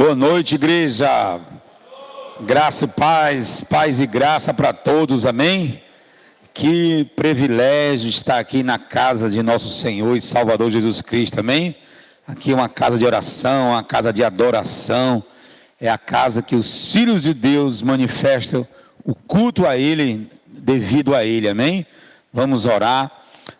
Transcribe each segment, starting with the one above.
Boa noite, igreja. Graça e paz, paz e graça para todos, amém? Que privilégio estar aqui na casa de nosso Senhor e Salvador Jesus Cristo, amém? Aqui é uma casa de oração, uma casa de adoração, é a casa que os filhos de Deus manifestam o culto a Ele, devido a Ele, amém? Vamos orar.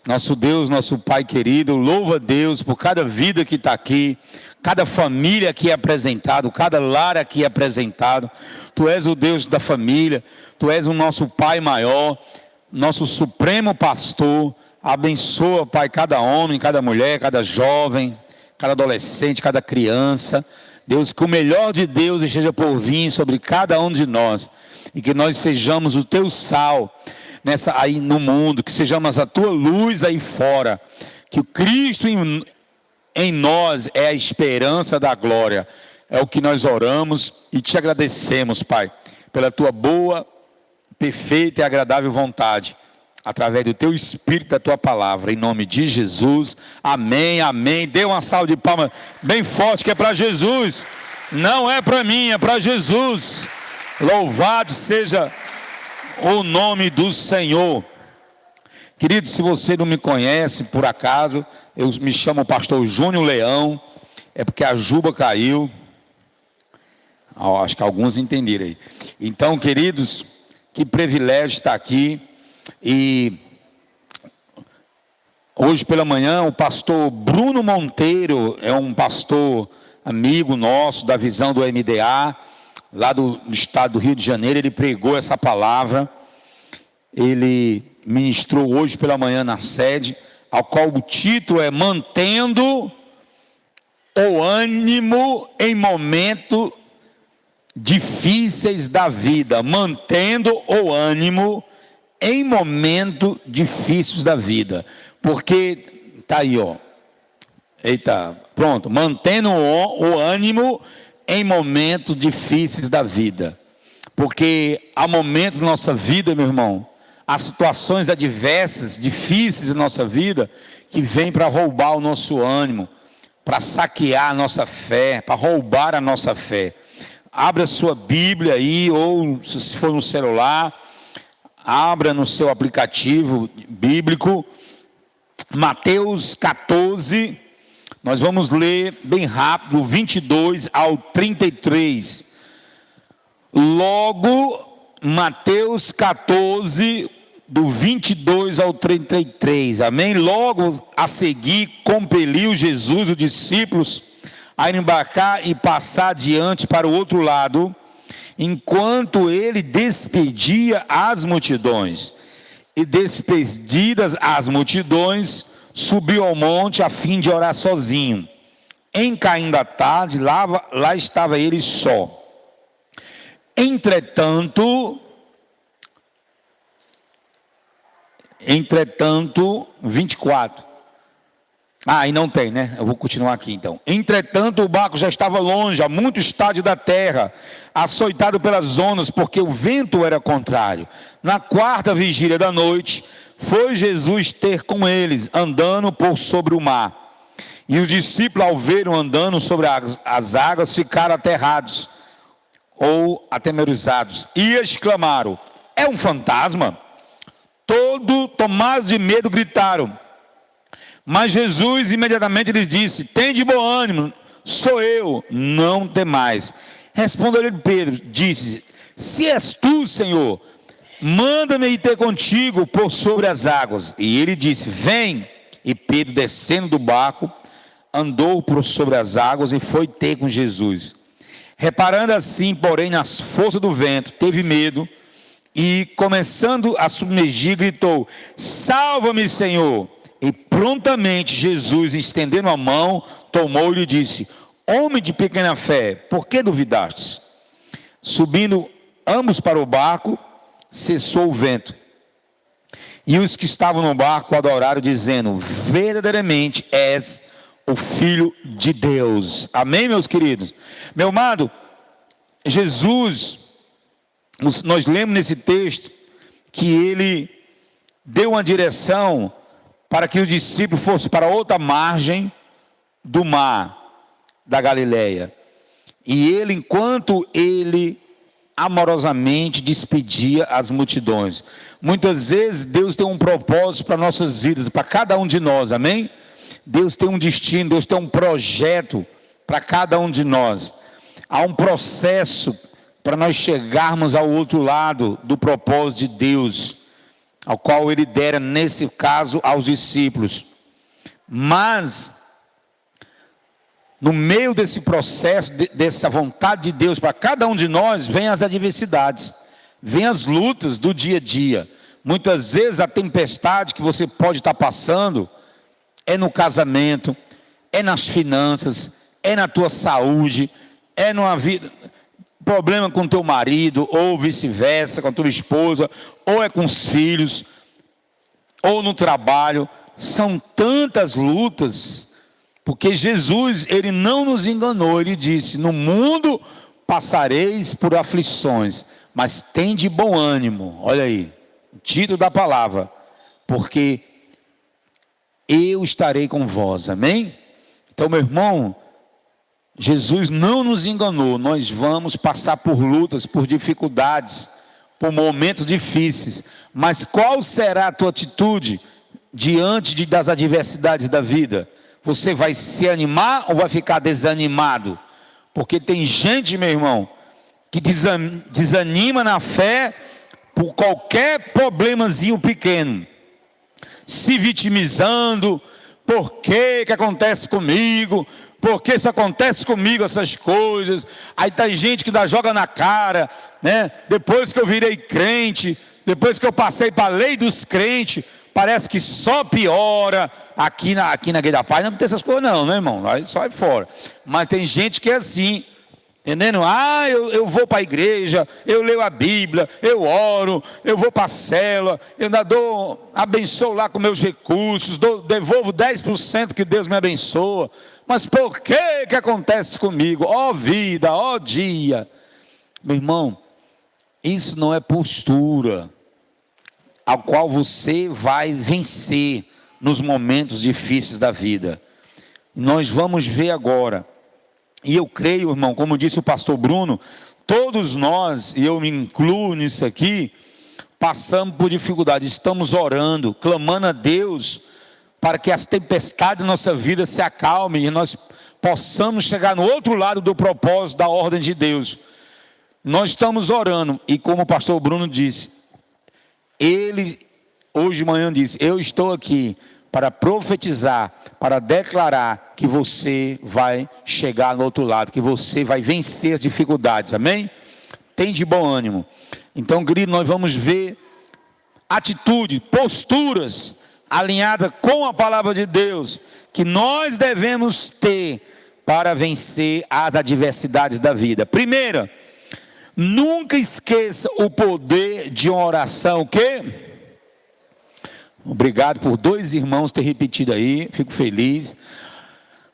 Nosso Deus, nosso Pai querido, louva a Deus por cada vida que está aqui, cada família aqui é apresentado, cada lar aqui é apresentado. Tu és o Deus da família, Tu és o nosso Pai maior, nosso supremo pastor. Abençoa, Pai, cada homem, cada mulher, cada jovem, cada adolescente, cada criança. Deus, que o melhor de Deus esteja por vir sobre cada um de nós, e que nós sejamos o Teu sal aí no mundo, que sejamos a Tua luz aí fora, que o Cristo em nós é a esperança da glória. É o que nós oramos e te agradecemos, Pai, pela Tua boa, perfeita e agradável vontade, através do Teu Espírito, da Tua palavra, em nome de Jesus, amém, amém. Dê uma salva de palmas bem forte, que é para Jesus, não é para mim, é para Jesus. Louvado seja o nome do Senhor. Querido, se você não me conhece, por acaso, eu me chamo pastor Júnior Leão, é porque a juba caiu. Acho que alguns entenderam aí. Então, queridos, que privilégio estar aqui. E hoje pela manhã o pastor Bruno Monteiro, é um pastor amigo nosso da visão do MDA, lá do estado do Rio de Janeiro. Ele pregou essa palavra, ele ministrou hoje pela manhã na sede, ao qual o título é Mantendo o Ânimo em Momentos Difíceis da Vida. Mantendo o ânimo em momentos difíceis da vida. Porque, tá aí, ó. Eita, pronto. Mantendo o ânimo em momentos difíceis da vida. Porque há momentos na nossa vida, meu irmão, há situações adversas, difíceis na nossa vida, que vêm para roubar o nosso ânimo, para saquear a nossa fé, para roubar a nossa fé. Abra sua Bíblia aí, ou se for no celular, abra no seu aplicativo bíblico, Mateus 14, nós vamos ler bem rápido, 22 ao 33. Logo, Mateus 14, do 22 ao 33, amém? Logo a seguir, compeliu Jesus os discípulos a embarcar e passar adiante para o outro lado, enquanto ele despedia as multidões. E despedidas as multidões, subiu ao monte a fim de orar sozinho. Em caindo a tarde, lá estava ele só. Entretanto, 24. E não tem, né? Eu vou continuar aqui então. Entretanto, o barco já estava longe, a muito estádio da terra, açoitado pelas ondas, porque o vento era contrário. Na quarta vigília da noite, foi Jesus ter com eles, andando por sobre o mar. E os discípulos, ao verem andando sobre as águas, ficaram aterrados, ou atemorizados, e exclamaram: é um fantasma? Tomados de medo, gritaram. Mas Jesus imediatamente lhes disse: tende bom ânimo, sou eu, não temais. Respondeu-lhe Pedro, disse: se és tu, Senhor, manda-me ir ter contigo por sobre as águas. E ele disse: vem. E Pedro, descendo do barco, andou por sobre as águas e foi ter com Jesus. Reparando assim, porém, nas forças do vento, teve medo e, começando a submergir, gritou: salva-me, Senhor. E prontamente Jesus, estendendo a mão, tomou-lhe e disse: homem de pequena fé, por que duvidastes? Subindo ambos para o barco, cessou o vento. E os que estavam no barco adoraram, dizendo: verdadeiramente és o Filho de Deus. Amém, meus queridos? Meu amado, Jesus, nós lemos nesse texto que ele deu uma direção para que os discípulos fossem para outra margem do mar da Galileia. E ele, enquanto ele amorosamente despedia as multidões. Muitas vezes Deus tem um propósito para nossas vidas, para cada um de nós, amém? Deus tem um destino, Deus tem um projeto para cada um de nós. Há um processo para nós chegarmos ao outro lado do propósito de Deus, ao qual ele dera, nesse caso, aos discípulos. Mas, no meio desse processo, dessa vontade de Deus para cada um de nós, vem as adversidades, vem as lutas do dia a dia. Muitas vezes a tempestade que você pode estar passando é no casamento, é nas finanças, é na tua saúde, é numa vida, problema com teu marido, ou vice-versa, com a tua esposa, ou é com os filhos, ou no trabalho. São tantas lutas, porque Jesus, ele não nos enganou, ele disse: no mundo passareis por aflições, mas tende bom ânimo. Olha aí, o título da palavra, porque eu estarei com vós, amém? Então, meu irmão, Jesus não nos enganou, nós vamos passar por lutas, por dificuldades, por momentos difíceis, mas qual será a tua atitude diante das adversidades da vida? Você vai se animar ou vai ficar desanimado? Porque tem gente, meu irmão, que desanima na fé por qualquer problemazinho pequeno, se vitimizando. Por que acontece comigo? Por que isso acontece comigo, essas coisas? Aí tem gente que joga na cara, né? Depois que eu virei crente, depois que eu passei para a lei dos crentes, parece que só piora. Aqui na Igreja da Paz não tem essas coisas não, né, irmão? Aí só é fora. Mas tem gente que é assim, entendendo? Eu vou para a igreja, eu leio a Bíblia, eu oro, eu vou para a célula, eu ainda abençoo lá com meus recursos, devolvo 10% que Deus me abençoa. Mas por que acontece comigo? Ó vida, ó dia. Meu irmão, isso não é postura ao qual você vai vencer nos momentos difíceis da vida. Nós vamos ver agora. E eu creio, irmão, como disse o pastor Bruno, todos nós, e eu me incluo nisso aqui, passamos por dificuldades, estamos orando, clamando a Deus, para que as tempestades da nossa vida se acalmem, e nós possamos chegar no outro lado do propósito, da ordem de Deus. Nós estamos orando, e como o pastor Bruno disse, ele, hoje de manhã disse, eu estou aqui para profetizar, para declarar que você vai chegar no outro lado, que você vai vencer as dificuldades, amém? Tem de bom ânimo. Então, querido, nós vamos ver atitude, posturas alinhadas com a palavra de Deus, que nós devemos ter para vencer as adversidades da vida. Primeira, nunca esqueça o poder de uma oração, o quê? Obrigado por 2 irmãos ter repetido aí, fico feliz.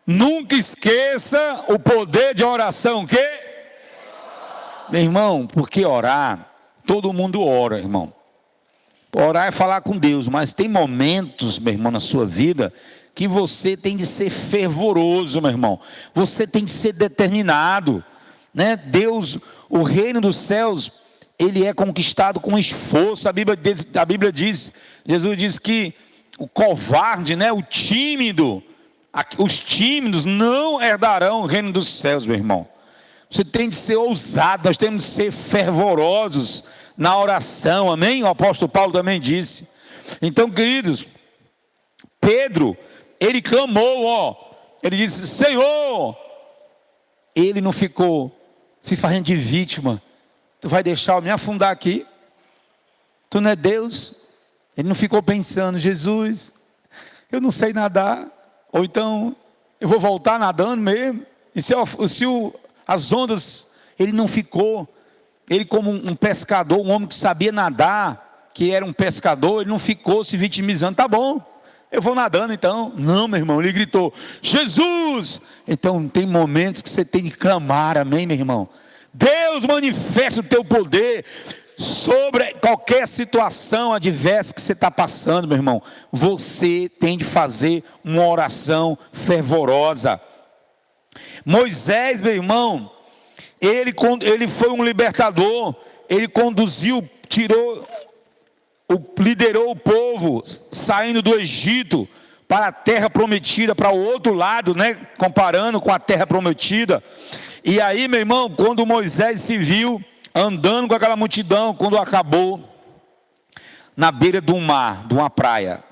Nunca esqueça o poder de oração, o quê? Meu irmão, porque orar, todo mundo ora, irmão. Orar é falar com Deus, mas tem momentos, meu irmão, na sua vida, que você tem de ser fervoroso, meu irmão. Você tem de ser determinado, né? Deus, o reino dos céus, ele é conquistado com esforço. A Bíblia diz, Jesus diz que o covarde, né, o tímido, os tímidos não herdarão o reino dos céus, meu irmão. Você tem de ser ousado, nós temos de ser fervorosos na oração, amém? O apóstolo Paulo também disse. Então, queridos, Pedro, ele clamou, ele disse, Senhor, ele não ficou se fazendo de vítima. Tu vai deixar eu me afundar aqui? Tu não é Deus? Ele não ficou pensando, Jesus, eu não sei nadar, ou então eu vou voltar nadando mesmo. E as ondas, ele não ficou, ele como um pescador, um homem que sabia nadar, que era um pescador, ele não ficou se vitimizando, tá bom, eu vou nadando então. Não, meu irmão, ele gritou, Jesus! Então tem momentos que você tem que clamar, amém, meu irmão? Deus manifesta o teu poder sobre qualquer situação adversa que você está passando, meu irmão. Você tem de fazer uma oração fervorosa. Moisés, meu irmão, Ele foi um libertador, ele conduziu, liderou o povo, saindo do Egito, para a terra prometida, para o outro lado, né? Comparando com a terra prometida. E aí, meu irmão, quando Moisés se viu andando com aquela multidão, quando acabou na beira do mar, de uma praia.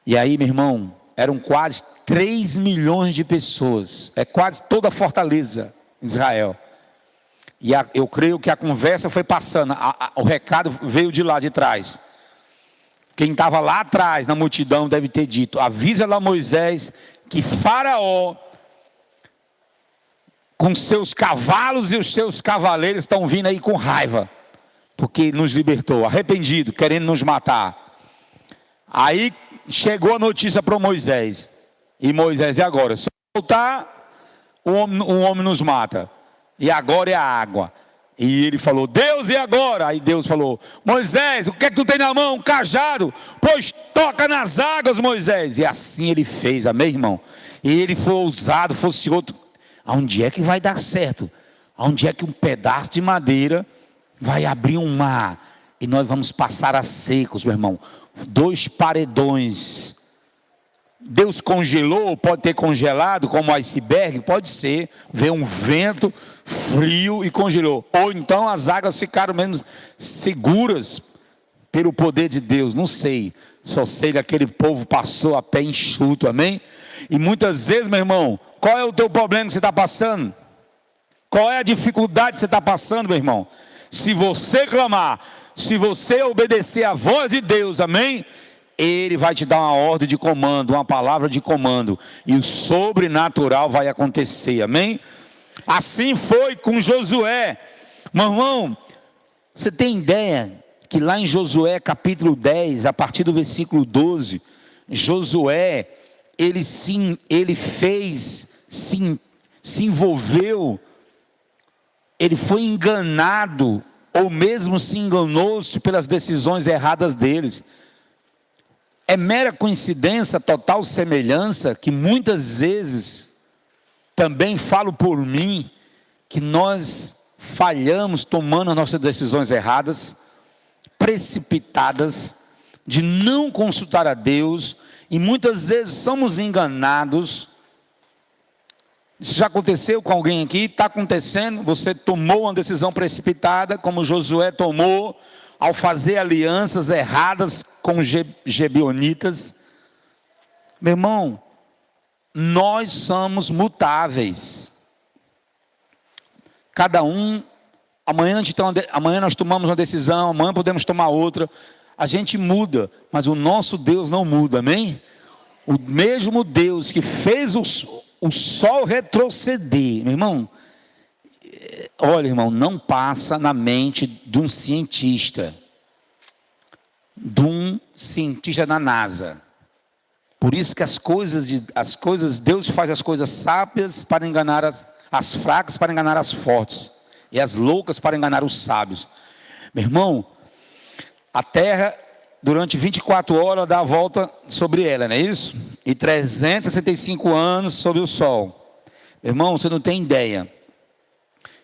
E aí, meu irmão, eram quase 3 milhões de pessoas, é quase toda a fortaleza de Israel. E eu creio que a conversa foi passando, o recado veio de lá de trás. Quem estava lá atrás na multidão deve ter dito: avisa lá Moisés que Faraó, com seus cavalos e os seus cavaleiros, estão vindo aí com raiva, porque nos libertou, arrependido, querendo nos matar. Aí chegou a notícia para Moisés, e Moisés: e agora? Se voltar, o homem nos mata, e agora é a água. E ele falou: Deus, e agora? Aí Deus falou: Moisés, o que é que tu tem na mão? Um cajado? Pois toca nas águas, Moisés. E assim ele fez, amém, irmão? E ele foi ousado, fosse outro. Aonde é que vai dar certo? Aonde é que um pedaço de madeira vai abrir um mar e nós vamos passar a secos, meu irmão? 2 paredões. Deus congelou, pode ter congelado como iceberg, pode ser, veio um vento frio e congelou, ou então as águas ficaram menos seguras pelo poder de Deus, não sei, só sei que aquele povo passou a pé enxuto, amém? E muitas vezes, meu irmão, qual é o teu problema que você está passando? Qual é a dificuldade que você está passando, meu irmão? Se você clamar, se você obedecer à voz de Deus, amém? Ele vai te dar uma ordem de comando, uma palavra de comando, e o sobrenatural vai acontecer, amém? Assim foi com Josué. Meu irmão, você tem ideia que lá em Josué capítulo 10, a partir do versículo 12, Josué, ele se envolveu, ele foi enganado, ou mesmo se enganou-se pelas decisões erradas deles. É mera coincidência, total semelhança, que muitas vezes, também falo por mim, que nós falhamos tomando as nossas decisões erradas, precipitadas, de não consultar a Deus, e muitas vezes somos enganados. Isso já aconteceu com alguém aqui? Está acontecendo, você tomou uma decisão precipitada, como Josué tomou, ao fazer alianças erradas com os Gebionitas. Meu irmão, nós somos mutáveis. Cada um, amanhã nós tomamos uma decisão, amanhã podemos tomar outra. A gente muda, mas o nosso Deus não muda, amém? O mesmo Deus que fez o sol retroceder, meu irmão, olha, irmão, não passa na mente de um cientista da NASA. Por isso que Deus faz as coisas sábias para enganar as fracas, para enganar as fortes, e as loucas para enganar os sábios. Meu irmão, a terra, durante 24 horas, dá a volta sobre ela, não é isso? E 365 anos sobre o sol. Meu irmão, você não tem ideia.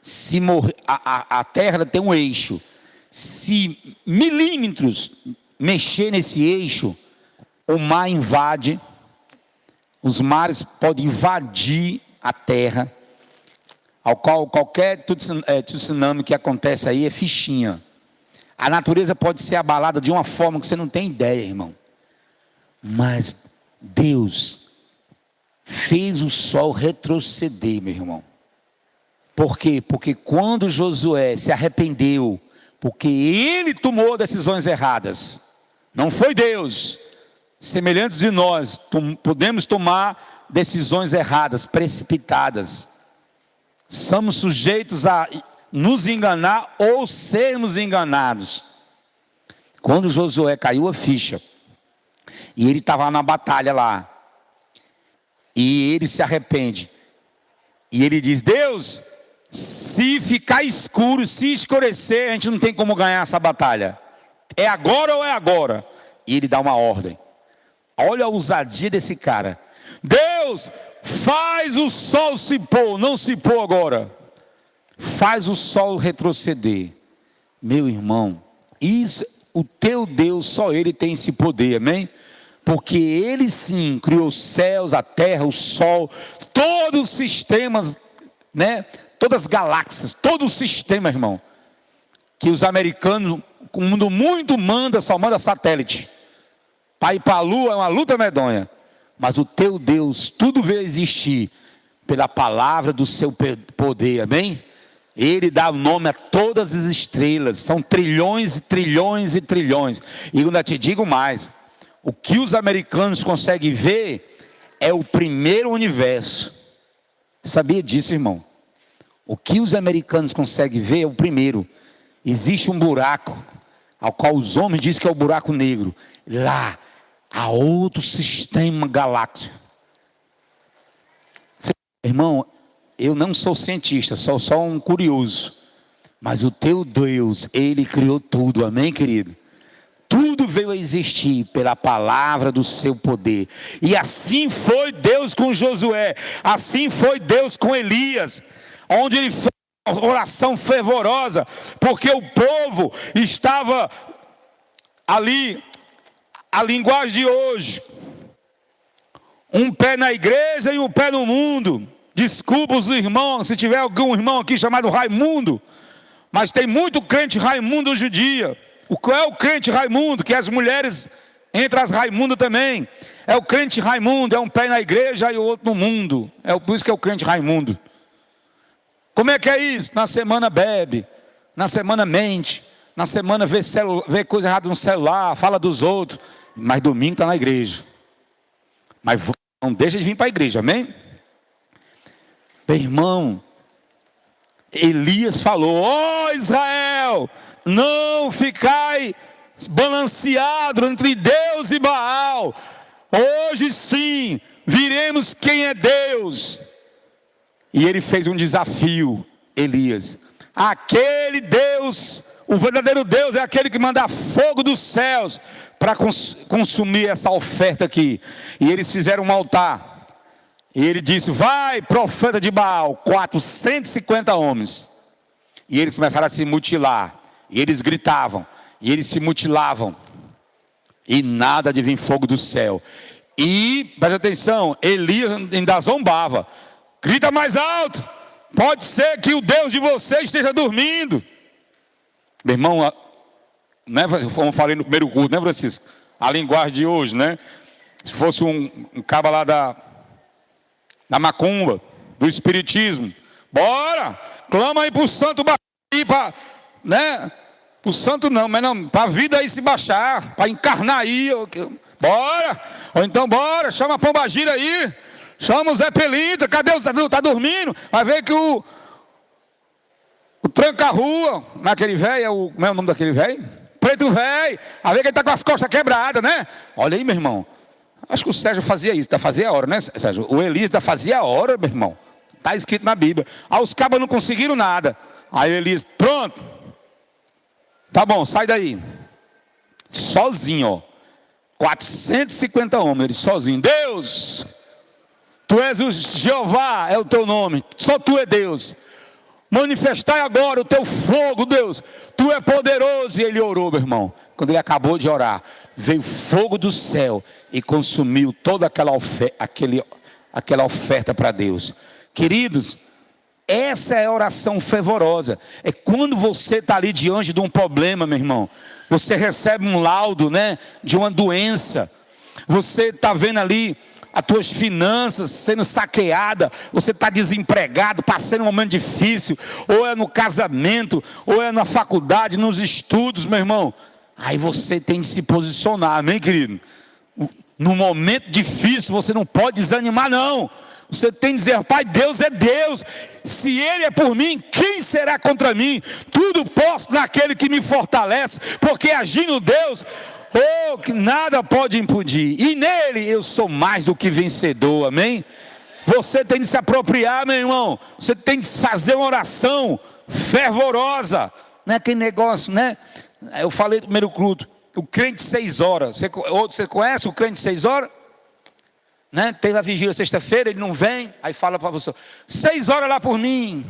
Se a terra tem um eixo, se milímetros mexer nesse eixo, o mar invade, os mares podem invadir a terra, ao qual qualquer tsunami que acontece aí é fichinha. A natureza pode ser abalada de uma forma que você não tem ideia, irmão. Mas Deus fez o sol retroceder, meu irmão. Por quê? Porque quando Josué se arrependeu, porque ele tomou decisões erradas, não foi Deus. Semelhantes de nós, podemos tomar decisões erradas, precipitadas. Somos sujeitos a nos enganar ou sermos enganados. Quando Josué caiu a ficha, e ele estava na batalha lá, e ele se arrepende, e ele diz: Deus, se ficar escuro, se escurecer, a gente não tem como ganhar essa batalha. É agora ou é agora? E ele dá uma ordem. Olha a ousadia desse cara. Deus, faz o sol se pôr, não se pôr agora. faz o sol retroceder. Meu irmão, isso, o teu Deus, só Ele tem esse poder, amém? Porque Ele sim criou os céus, a terra, o sol, todos os sistemas, né? Todas as galáxias, todo o sistema, irmão. Que os americanos, o mundo muito manda, só manda satélite. Para ir para a lua é uma luta medonha. Mas o teu Deus, tudo veio existir pela palavra do seu poder, amém? Ele dá o nome a todas as estrelas, são trilhões e trilhões e trilhões. E eu ainda te digo mais, o que os americanos conseguem ver é o primeiro universo. Sabia disso, irmão? O que os americanos conseguem ver é o primeiro. Existe um buraco, ao qual os homens dizem que é o buraco negro. Lá há outro sistema galáctico. Irmão, eu não sou cientista, sou só um curioso. Mas o teu Deus, Ele criou tudo, amém, querido? Tudo veio a existir pela palavra do seu poder. E assim foi Deus com Josué, assim foi Deus com Elias, onde ele fez uma oração fervorosa, porque o povo estava ali, a linguagem de hoje, um pé na igreja e um pé no mundo. Desculpa os irmãos, se tiver algum irmão aqui chamado Raimundo, mas tem muito crente Raimundo hoje em dia. Qual é o crente Raimundo? Que as mulheres, entre as Raimundo também, é o crente Raimundo, é um pé na igreja e o outro no mundo, por isso que é o crente Raimundo. Como é que é isso? Na semana bebe, na semana mente, na semana vê coisa errada no celular, fala dos outros, mas domingo está na igreja. Mas não deixa de vir para a igreja, amém? Meu irmão, Elias falou: ó Israel, não ficai balanceado entre Deus e Baal. Hoje sim, viremos quem é Deus. E ele fez um desafio, Elias. Aquele Deus, o verdadeiro Deus é aquele que manda fogo dos céus para consumir essa oferta aqui. E eles fizeram um altar. E ele disse: vai, profeta de Baal, 450 homens. E eles começaram a se mutilar. E eles gritavam. E eles se mutilavam. E nada de vir fogo do céu. E, preste atenção, Elias ainda zombava. Grita mais alto. Pode ser que o Deus de vocês esteja dormindo. Meu irmão, né, como eu falei no primeiro culto, né, Francisco? A linguagem de hoje, né? Se fosse um caba lá da macumba, do espiritismo, bora, clama aí para o santo baixar, né? Para o santo não, mas não, para a vida aí se baixar, para encarnar aí, bora, ou então bora, chama a Pombagira aí, chama o Zé Pelintra, cadê o Zé? Está dormindo? Vai ver que o tranca-rua, naquele velho, como é o nome daquele velho? Preto velho, vai ver que ele está com as costas quebradas, né? Olha aí, meu irmão. Acho que o Sérgio fazia isso, fazia a hora, né, Sérgio? O Elias fazia a hora, meu irmão. Está escrito na Bíblia. Aí os cabas não conseguiram nada. Aí Elias, pronto. Tá bom, sai daí. Sozinho, ó. 450 homens, ele sozinho. Deus, tu és o Jeová, é o teu nome. Só tu é Deus. Manifestai agora o teu fogo, Deus. Tu é poderoso. E ele orou, meu irmão. Quando ele acabou de orar, veio fogo do céu e consumiu toda aquela oferta para Deus. Queridos, essa é a oração fervorosa. É quando você está ali diante de um problema, meu irmão. Você recebe um laudo, né, de uma doença. Você está vendo ali as tuas finanças sendo saqueadas. Você está desempregado, passando um momento difícil. Ou é no casamento, ou é na faculdade, nos estudos, meu irmão. Aí você tem que se posicionar, amém, querido? No momento difícil você não pode desanimar, não. Você tem que dizer: Pai, Deus é Deus. Se Ele é por mim, quem será contra mim? Tudo posso naquele que me fortalece. Porque agindo Deus, que nada pode impedir. E nele eu sou mais do que vencedor, amém? Você tem de se apropriar, meu irmão. Você tem de fazer uma oração fervorosa. Não é aquele negócio, né? Eu falei no primeiro culto, o crente 6 horas. Você conhece o crente 6 horas? Né? Teve a vigília sexta-feira, ele não vem. Aí fala para você: 6 horas lá por mim.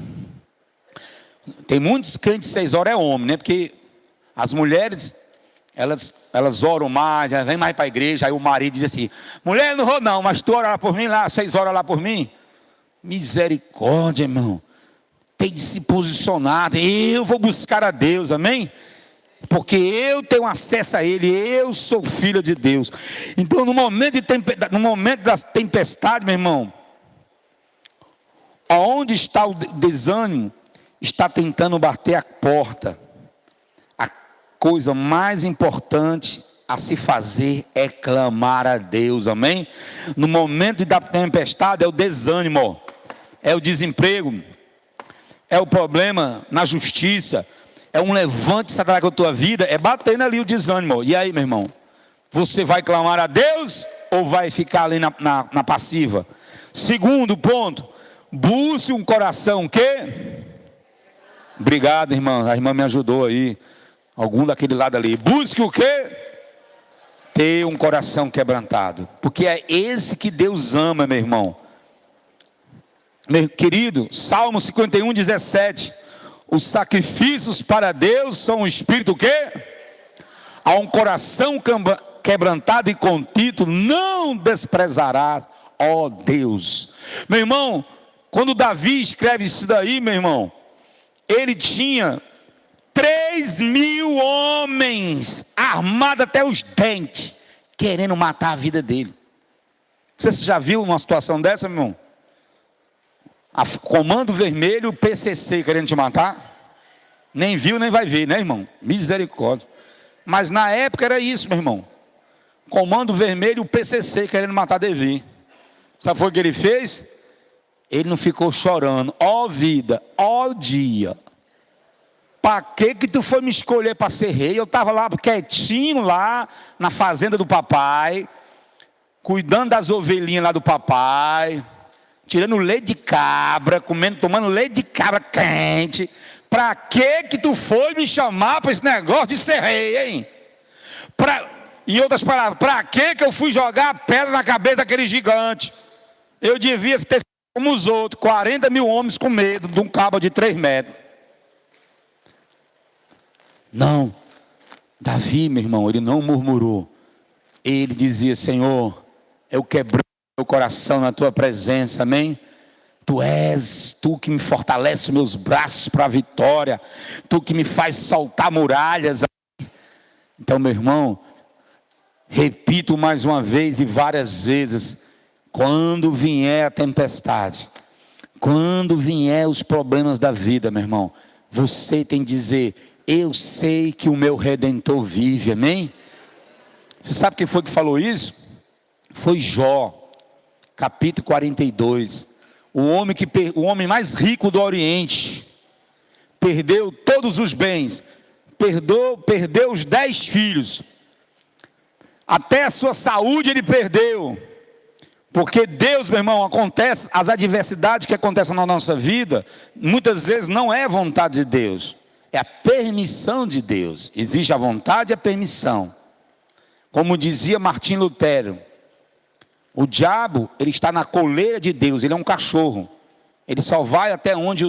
Tem muitos crentes 6 horas é homem, né? Porque as mulheres, elas oram mais, elas vêm mais para a igreja. Aí o marido diz assim: mulher, não vou não, mas tu ora lá por mim, lá 6 horas lá por mim. Misericórdia, irmão. Tem de se posicionar. Eu vou buscar a Deus, amém? Porque eu tenho acesso a Ele, eu sou filho de Deus. Então no momento das tempestades, meu irmão, aonde está o desânimo, está tentando bater a porta. A coisa mais importante a se fazer é clamar a Deus, amém? No momento da tempestade é o desânimo, é o desemprego, é o problema na justiça, é um levante Satanás com a tua vida, é batendo ali o desânimo. E aí, meu irmão, você vai clamar a Deus ou vai ficar ali na passiva? Segundo ponto, busque um coração que... Obrigado, irmã, a irmã me ajudou aí, algum daquele lado ali. Busque o quê? Ter um coração quebrantado, porque é esse que Deus ama, meu irmão. Meu querido, Salmo 51, 17. Os sacrifícios para Deus são um espírito o quê? A um coração quebrantado e contrito não desprezarás, ó Deus. Meu irmão, quando Davi escreve isso daí, meu irmão, ele tinha 3.000 homens armados até os dentes, querendo matar a vida dele. Você já viu uma situação dessa, meu irmão? Comando Vermelho, PCC querendo te matar? Nem viu, nem vai ver, né, irmão? Misericórdia. Mas na época era isso, meu irmão. Comando Vermelho, PCC querendo matar Davi. Sabe o que ele fez? Ele não ficou chorando. Ó vida, ó dia. Para que tu foi me escolher para ser rei? Eu estava lá quietinho lá na fazenda do papai, cuidando das ovelhinhas lá do papai, tirando leite de cabra, tomando leite de cabra quente. Para que tu foi me chamar para esse negócio de ser rei, hein? Em outras palavras, para que eu fui jogar a pedra na cabeça daquele gigante? Eu devia ter feito como os outros, 40.000 homens com medo de um cabo de 3 metros. Não, Davi, meu irmão, ele não murmurou. Ele dizia: Senhor, eu quebrei meu coração na tua presença, amém? Tu és, tu que me fortalece meus braços para a vitória, tu que me faz saltar muralhas. Então, meu irmão, repito mais uma vez e várias vezes: quando vier a tempestade, quando vier os problemas da vida, meu irmão, você tem que dizer: eu sei que o meu Redentor vive, amém? Você sabe quem foi que falou isso? Foi Jó, capítulo 42. O homem mais rico do Oriente, perdeu todos os bens, perdeu os 10 filhos, até a sua saúde ele perdeu. Porque Deus, meu irmão, as adversidades que acontecem na nossa vida, muitas vezes não é vontade de Deus, é a permissão de Deus. Existe a vontade e a permissão. Como dizia Martim Lutero, o diabo, ele está na coleira de Deus, ele é um cachorro. Ele só vai até onde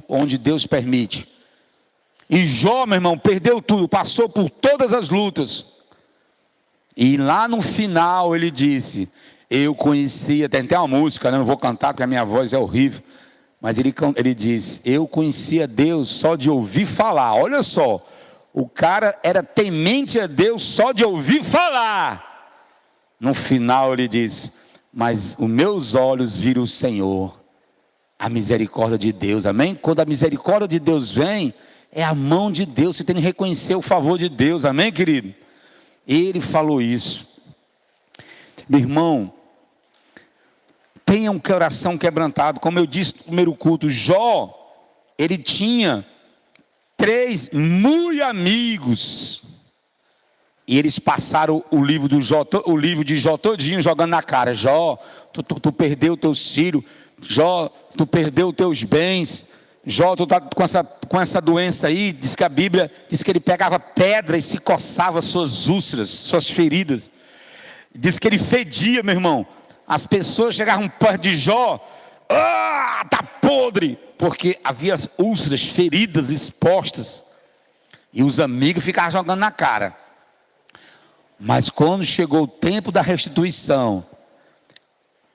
onde Deus permite. E Jó, meu irmão, perdeu tudo, passou por todas as lutas. E lá no final ele disse: eu conhecia, tem até uma música, né? Não vou cantar porque a minha voz é horrível. Mas ele diz: eu conhecia Deus só de ouvir falar. Olha só, o cara era temente a Deus só de ouvir falar. No final ele diz: mas os meus olhos viram o Senhor, a misericórdia de Deus, amém? Quando a misericórdia de Deus vem, é a mão de Deus, você tem que reconhecer o favor de Deus, amém, querido? Ele falou isso. Meu irmão, tenha um coração quebrantado. Como eu disse no primeiro culto, Jó, ele tinha 3 muito amigos, e eles passaram o livro de Jó todinho jogando na cara. Jó, tu perdeu teus filhos. Jó, tu perdeu teus bens. Jó, tu está com essa doença aí. Diz que a Bíblia diz que ele pegava pedra e se coçava suas úlceras, suas feridas. Diz que ele fedia, meu irmão. As pessoas chegavam perto de Jó, Tá podre, porque havia úlceras, feridas expostas, e os amigos ficavam jogando na cara. Mas quando chegou o tempo da restituição,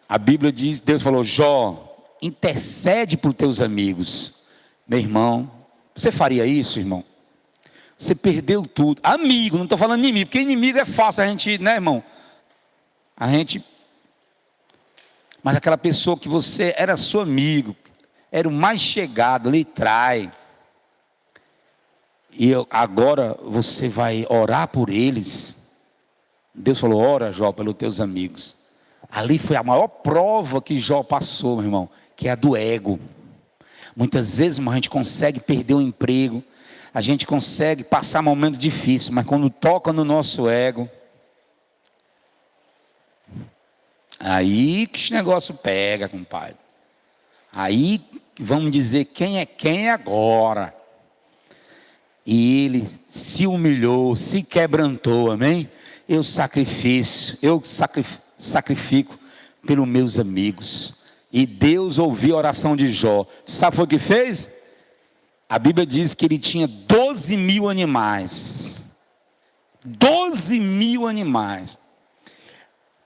a Bíblia diz, Deus falou: Jó, intercede por teus amigos. Meu irmão, você faria isso, irmão? Você perdeu tudo. Amigo, não estou falando inimigo, porque inimigo é fácil a gente, né, irmão? Mas aquela pessoa que você era seu amigo, era o mais chegado, lhe trai. E agora você vai orar por eles. Deus falou: ora, Jó, pelos teus amigos. Ali foi a maior prova que Jó passou, meu irmão, que é a do ego. Muitas vezes, irmão, a gente consegue perder o emprego, a gente consegue passar momentos difíceis, mas quando toca no nosso ego, aí que esse negócio pega, compadre. Aí vamos dizer quem é quem agora. E ele se humilhou, se quebrantou, amém? Eu sacrifico pelos meus amigos. E Deus ouviu a oração de Jó. Sabe o que fez? A Bíblia diz que ele tinha 12 mil animais. 12 mil animais.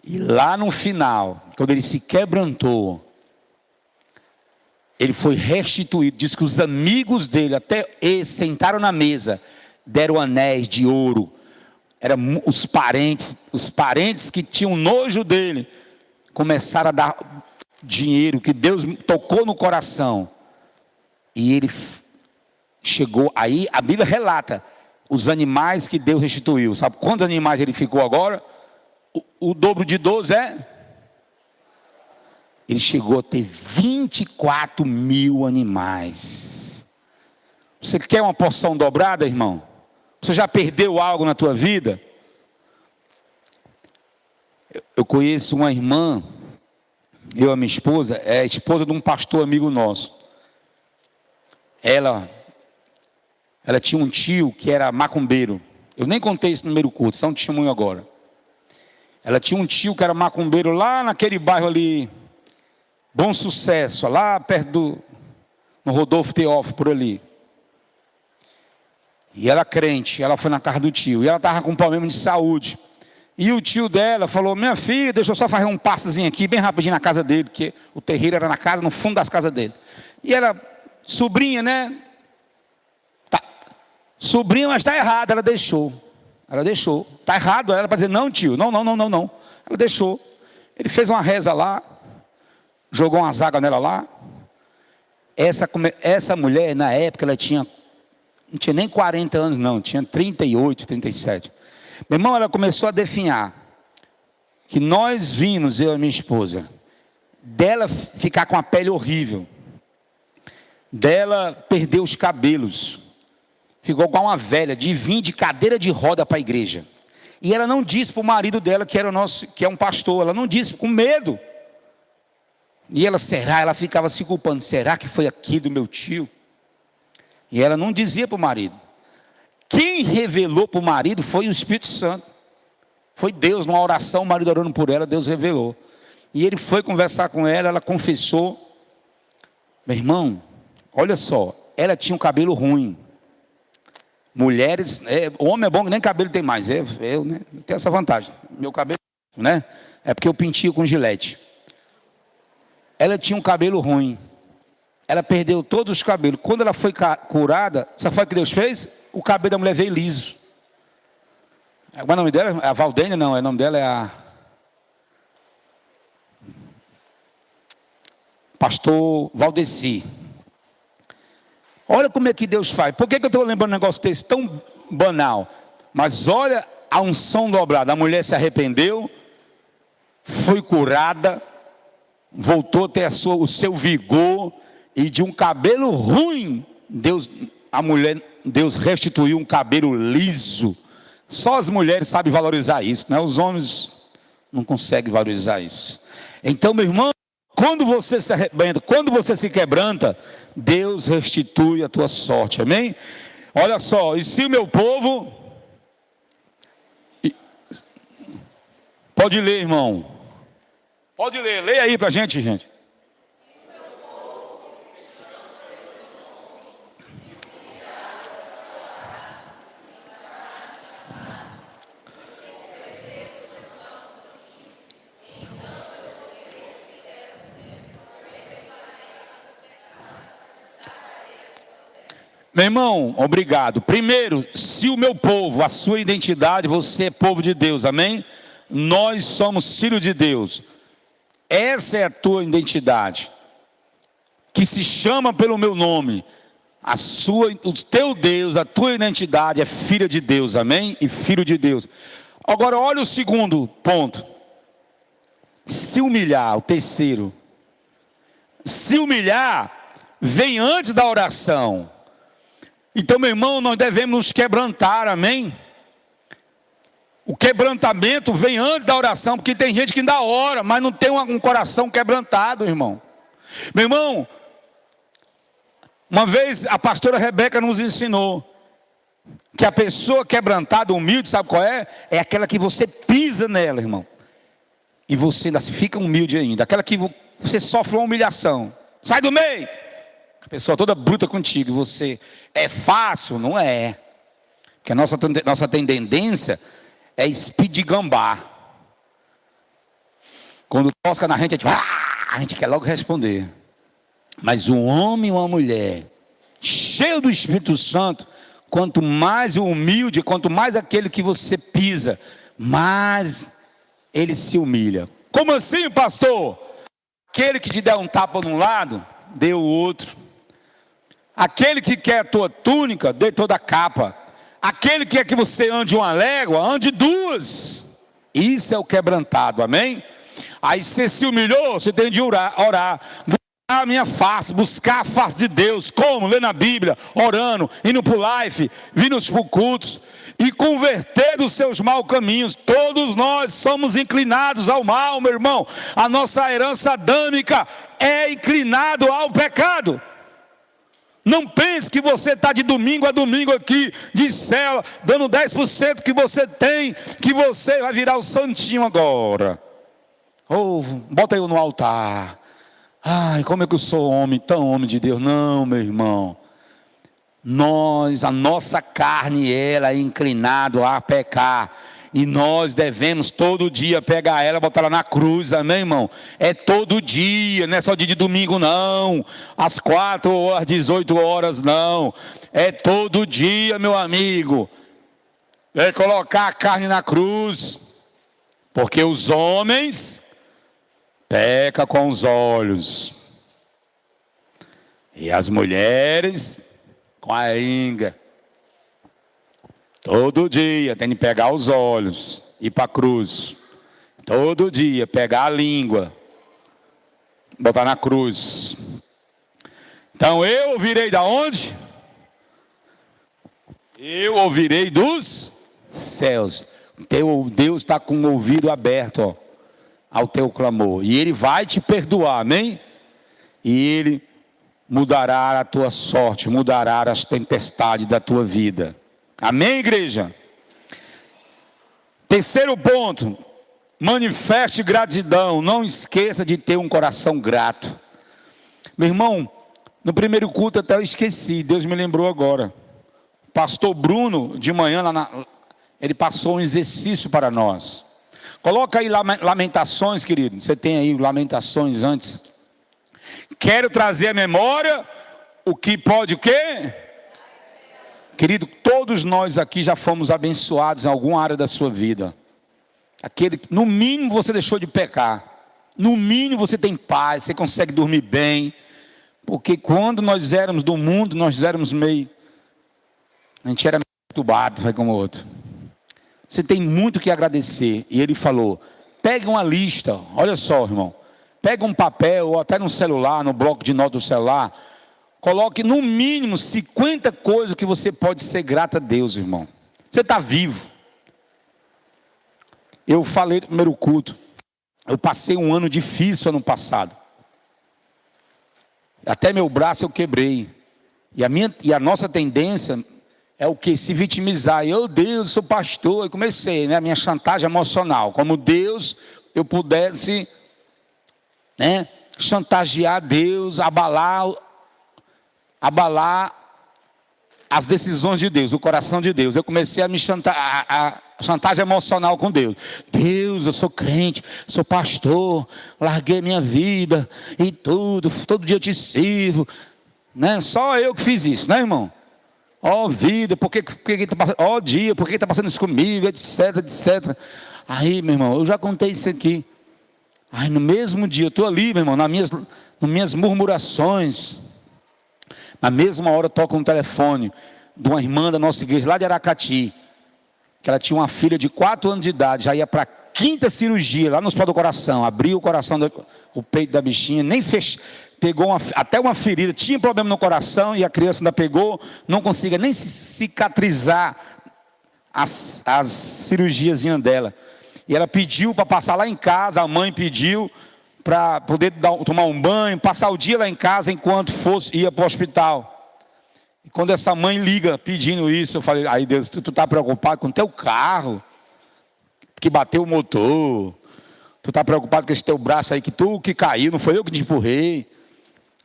E lá no final, quando ele se quebrantou, ele foi restituído. Diz que os amigos dele, até eles sentaram na mesa, deram anéis de ouro. Eram os parentes que tinham nojo dele, começaram a dar dinheiro, que Deus tocou no coração. E ele chegou, aí a Bíblia relata os animais que Deus restituiu. Sabe quantos animais ele ficou agora? O dobro de 12 é? Ele chegou a ter 24 mil animais. Você quer uma porção dobrada, irmão? Você já perdeu algo na tua vida? Eu conheço uma irmã, a minha esposa, é a esposa de um pastor amigo nosso. Ela tinha um tio que era macumbeiro. Eu nem contei isso no primeiro culto, só um testemunho agora. Ela tinha um tio que era macumbeiro lá naquele bairro ali, Bom Sucesso, lá perto no Rodolfo Teófilo, por ali. E ela crente, ela foi na casa do tio, e ela estava com um problema de saúde. E o tio dela falou: minha filha, deixa eu só fazer um passezinho aqui, bem rapidinho na casa dele, porque o terreiro era na casa, no fundo das casas dele. E ela, sobrinha, né? Tá. Sobrinha, mas está errado, ela deixou. Está errado, ela para dizer: não, tio, não. Ela deixou. Ele fez uma reza lá, jogou uma zaga nela lá. Essa mulher, na época, ela não tinha nem 40 anos não, tinha 38, 37. Meu irmão, ela começou a definhar, que nós vimos, eu e minha esposa, dela ficar com a pele horrível, dela perder os cabelos, ficou igual uma velha, de vir de cadeira de roda para a igreja. E ela não disse para o marido dela, que é um pastor, ela não disse, com medo. E ela ficava se culpando: será que foi aqui do meu tio? E ela não dizia para o marido. Quem revelou para o marido foi o Espírito Santo. Foi Deus, numa oração, o marido orando por ela, Deus revelou. E ele foi conversar com ela, ela confessou. Meu irmão, olha só, ela tinha um cabelo ruim. Mulheres, homem é bom que nem cabelo tem mais. Eu né, tenho essa vantagem. Meu cabelo, né? É porque eu pintio com gilete. Ela tinha um cabelo ruim. Ela perdeu todos os cabelos. Quando ela foi curada, sabe o que Deus fez? O cabelo da mulher veio liso. Qual é o nome dela? A Valdênia? Não, o nome dela é a Pastor Valdeci. Olha como é que Deus faz. Por que eu estou lembrando um negócio desse tão banal? Mas olha a unção dobrada. A mulher se arrependeu, foi curada, voltou a ter o seu vigor. E de um cabelo ruim, Deus restituiu um cabelo liso. Só as mulheres sabem valorizar isso, né? Os homens não conseguem valorizar isso. Então, meu irmão, quando você se arrepende, quando você se quebranta, Deus restitui a tua sorte, amém? Olha só, e se o meu povo... Pode ler, irmão. Pode ler, leia aí para a gente, gente. Meu irmão, obrigado. Primeiro, se o meu povo, a sua identidade, você é povo de Deus, amém? Nós somos filhos de Deus. Essa é a tua identidade, que se chama pelo meu nome. O teu Deus, a tua identidade é filha de Deus, amém? E filho de Deus. Agora olha o segundo ponto. Se humilhar, o terceiro. Se humilhar, vem antes da oração. Então, meu irmão, nós devemos nos quebrantar, amém? O quebrantamento vem antes da oração, porque tem gente que ainda ora, mas não tem um coração quebrantado, irmão. Meu irmão, uma vez a pastora Rebeca nos ensinou que a pessoa quebrantada, humilde, sabe qual é? É aquela que você pisa nela, irmão. E você ainda se fica humilde ainda. Aquela que você sofre uma humilhação. Sai do meio! A pessoa toda bruta contigo. E você, é fácil? Não é. Porque a nossa tendência é speed gambá. Quando tosca na gente, a gente quer logo responder. Mas um homem ou uma mulher cheio do Espírito Santo, quanto mais humilde, quanto mais aquele que você pisa, mais ele se humilha. Como assim, pastor? Aquele que te der um tapa de um lado, dê o outro. Aquele que quer a tua túnica, dê toda a capa. Aquele que quer que você ande uma légua, ande duas. Isso é o quebrantado, amém? Aí você se humilhou, você tem de orar, buscar a minha face, buscar a face de Deus. Como? Lendo a Bíblia, orando, indo para o life, vindo para cultos e converter os seus maus caminhos. Todos nós somos inclinados ao mal, meu irmão. A nossa herança adâmica é inclinado ao pecado. Não pense que você está de domingo a domingo aqui, de célula, dando 10% que você tem, que você vai virar o santinho agora. Ou bota eu no altar. Ai, como é que eu sou homem, tão homem de Deus? Não, meu irmão. A nossa carne, ela é inclinada a pecar. E nós devemos todo dia pegar ela e botar ela na cruz, amém, irmão? É todo dia, não é só dia de domingo, não. Às 4 ou às 18 horas, não. É todo dia, meu amigo. É colocar a carne na cruz. Porque os homens pecam com os olhos. E as mulheres com a língua. Todo dia tem que pegar os olhos, ir para a cruz. Todo dia pegar a língua, botar na cruz. Então eu ouvirei da onde? Eu ouvirei dos céus. Teu Deus está com o ouvido aberto, ó, ao teu clamor. E Ele vai te perdoar, amém? E Ele mudará a tua sorte, mudará as tempestades da tua vida. Amém, igreja? Terceiro ponto, manifeste gratidão. Não esqueça de ter um coração grato. Meu irmão, no primeiro culto até eu esqueci, Deus me lembrou agora. Pastor Bruno, de manhã, ele passou um exercício para nós. Coloca aí Lamentações, querido. Você tem aí Lamentações antes. Quero trazer à memória o que pode o quê? Querido, todos nós aqui já fomos abençoados em alguma área da sua vida. Aquele que, no mínimo, você deixou de pecar. No mínimo, você tem paz, você consegue dormir bem. Porque quando nós éramos do mundo, nós éramos meio... A gente era meio perturbado, vai como o outro. Você tem muito que agradecer. E ele falou, pega uma lista, olha só, irmão. Pega um papel, ou até no celular, no bloco de notas do celular. Coloque no mínimo 50 coisas que você pode ser grato a Deus, irmão. Você está vivo. Eu falei no primeiro culto. Eu passei um ano difícil ano passado. Até meu braço eu quebrei. E a nossa tendência é o que? Se vitimizar. E eu, Deus, sou pastor. Eu comecei, né, a minha chantagem emocional. Como Deus, eu pudesse, né, chantagear Deus, abalar as decisões de Deus, o coração de Deus. Eu comecei a me chantagem emocional com Deus. Deus, eu sou crente, sou pastor, larguei minha vida e tudo, todo dia eu te sirvo, né? Só eu que fiz isso, né, irmão? Ó vida, por que está passando? Ó dia, por que está passando isso comigo, etc, etc. Aí, meu irmão, eu já contei isso aqui. Aí no mesmo dia, eu estou ali, meu irmão, nas minhas murmurações. Na mesma hora toca um telefone de uma irmã da nossa igreja, lá de Aracati, que ela tinha uma filha de 4 anos de idade, já ia para a 5ª cirurgia, lá no Hospital do Coração, abriu o coração, o peito da bichinha, nem fez, pegou até uma ferida, tinha problema no coração, e a criança ainda pegou, não conseguia nem cicatrizar as cirurgiazinhas dela. E ela pediu para passar lá em casa, a mãe pediu para poder tomar um banho, passar o dia lá em casa enquanto ia para o hospital. E quando essa mãe liga pedindo isso, eu falei, aí Deus, tu está preocupado com o teu carro, que bateu o motor, tu está preocupado com esse teu braço aí, que tu que caiu, não foi eu que te empurrei,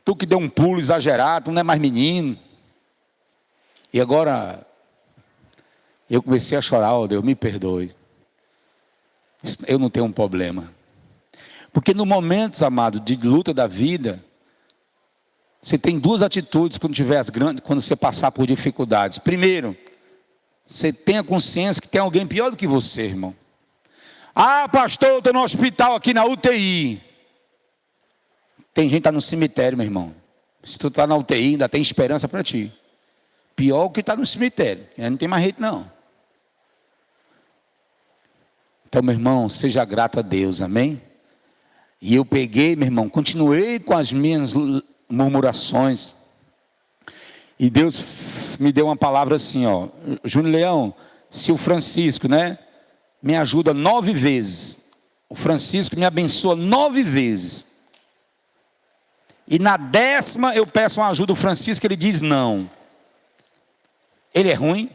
tu que deu um pulo exagerado, tu não é mais menino. E agora, eu comecei a chorar, ó Deus, me perdoe. Eu não tenho um problema. Porque no momento, amado, de luta da vida, você tem 2 atitudes quando você passar por dificuldades. Primeiro, você tenha consciência que tem alguém pior do que você, irmão. Ah, pastor, eu estou no hospital aqui na UTI. Tem gente que está no cemitério, meu irmão. Se tu está na UTI, ainda tem esperança para ti. Pior que está no cemitério. Não tem mais jeito não. Então, meu irmão, seja grato a Deus, amém? E eu peguei, meu irmão, continuei com as minhas murmurações. E Deus me deu uma palavra assim, ó. Júnior Leão, se o Francisco, né, me ajuda 9 vezes. O Francisco me abençoa 9 vezes. E na 10ª eu peço uma ajuda ao Francisco, ele diz não. Ele é ruim?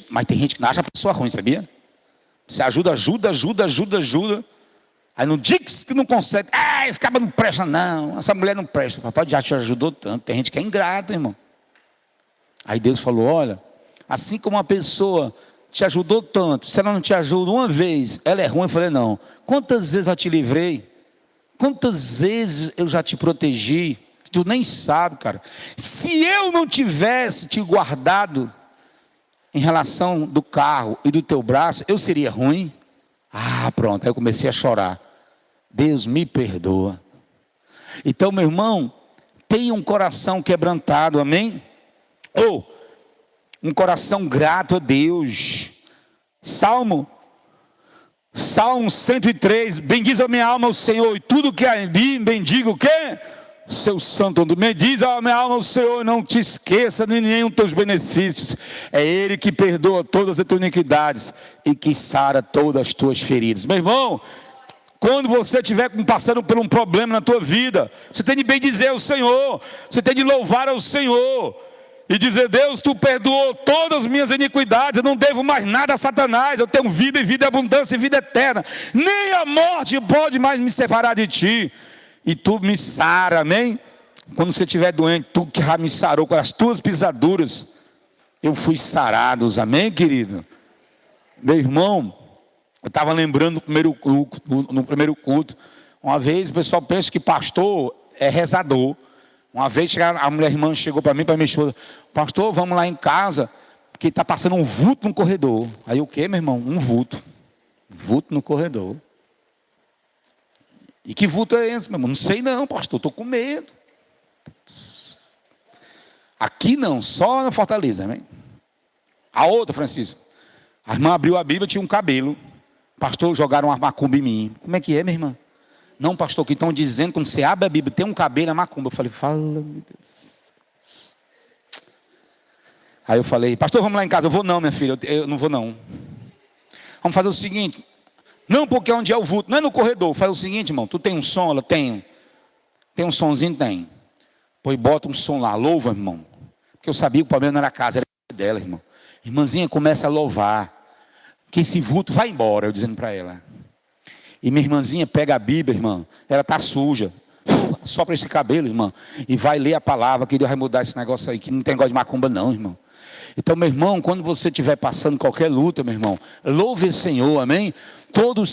Mas tem gente que não acha a pessoa ruim, sabia? Você ajuda. Aí não diz que não consegue. Ah, esse cara não presta não. Essa mulher não presta. O papai já te ajudou tanto. Tem gente que é ingrata, irmão. Aí Deus falou, olha, assim como uma pessoa te ajudou tanto, se ela não te ajuda uma vez, ela é ruim. Eu falei, não. Quantas vezes eu te livrei? Quantas vezes eu já te protegi? Tu nem sabe, cara. Se eu não tivesse te guardado em relação do carro e do teu braço, eu seria ruim? Ah, pronto, aí eu comecei a chorar. Deus me perdoa. Então, meu irmão, tenha um coração quebrantado, amém? Ou, um coração grato a Deus. Salmo 103, bendiz a minha alma o Senhor, e tudo que há em mim, bendiga o quê? Seu santo nome. Diz a minha alma ao Senhor, não te esqueça de nenhum dos teus benefícios. É Ele que perdoa todas as tuas iniquidades e que sara todas as tuas feridas. Meu irmão, quando você estiver passando por um problema na tua vida, você tem de bendizer ao Senhor, você tem de louvar ao Senhor e dizer, Deus, tu perdoou todas as minhas iniquidades, eu não devo mais nada a Satanás, eu tenho vida e vida abundância e vida eterna, nem a morte pode mais me separar de ti. E tu me sara, amém? Quando você estiver doente, tu que já me sarou com as tuas pisaduras, eu fui sarado, amém, querido? Meu irmão, eu estava lembrando no primeiro culto, uma vez o pessoal pensa que pastor é rezador. Uma vez a mulher irmã chegou para mim, para minha esposa, pastor, vamos lá em casa, porque está passando um vulto no corredor. Aí o que, meu irmão? Um vulto no corredor. E que vulto é esse, meu irmão? Não sei não, pastor, estou com medo. Aqui não, só na Fortaleza, amém? A outra, Francisco, a irmã abriu a Bíblia, tinha um cabelo. Pastor, jogaram uma macumba em mim. Como é que é, minha irmã? Não, pastor, que estão dizendo, quando você abre a Bíblia, tem um cabelo, é macumba. Eu falei, fala, meu Deus. Aí eu falei, pastor, vamos lá em casa. Eu vou não, minha filha, eu não vou não. Vamos fazer o seguinte, não, porque onde é o vulto, não é no corredor. Faz o seguinte, irmão, tu tem um som? Ela tem. Tem um sonzinho? Tem. Pois bota um som lá, louva, irmão. Porque eu sabia que o problema não era a casa, era a dela, irmão. Irmãzinha, começa a louvar. Que esse vulto vai embora, eu dizendo para ela. E minha irmãzinha pega a Bíblia, irmã, ela está suja. Sopra esse cabelo, irmã, e vai ler a palavra, que Deus vai mudar esse negócio aí, que não tem negócio de macumba não, irmão. Então, meu irmão, quando você estiver passando qualquer luta, meu irmão, louve o Senhor, amém? Todo